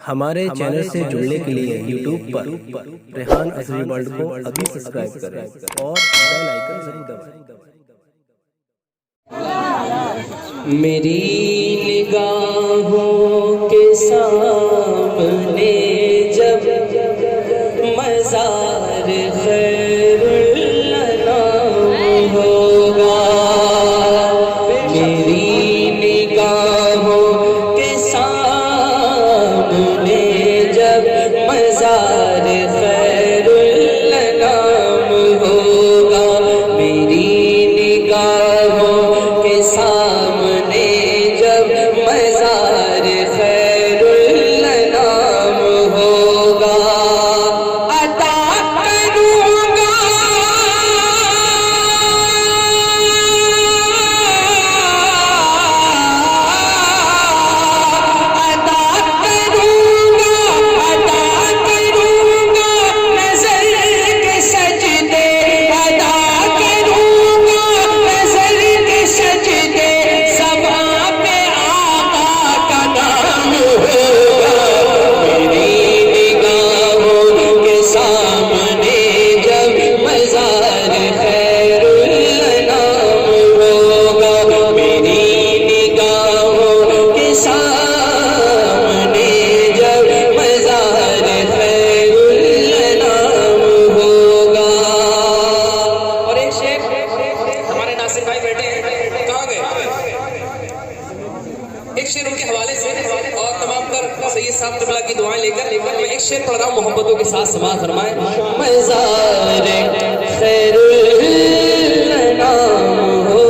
ہمارے چینل سے جڑنے کے لیے یوٹیوب پر ریحان عصری ورلڈ کو ابھی سبسکرائب کریں اور بیل آئیکن ضرور دبائیں۔ میری نگاہوں کے سامنے جب مزار خیر الانام ہوگا، میری نگاہوں کے سامنے جب مزار خیر الانام ہوگا، میری نگاہوں کے سامنے جب مزار خیر الانام ہوگا، عطا کروں گا نظر کے سجدے، عطا کروں گا نظر کے سجدے، سبا پہ آقا کا نام ہوگا، میری نگاہوں کے سامنے جب مزار خیر الانام ہوگا، میری نگاہوں کے سامنے جب مزار خیر الانام ہوگا۔ اور ایک شیخ ہمارے ناصر بھائی بیٹھے ہیں، کہاں گئے؟ ایک شعر ان کے حوالے سے اور تمام پر سید صاحب قبلہ کی دعائیں لے کر میں ایک شعر پڑھ رہا ہوں، محبتوں کے ساتھ سماعت فرمائیں۔ مزار خیر الانام ہو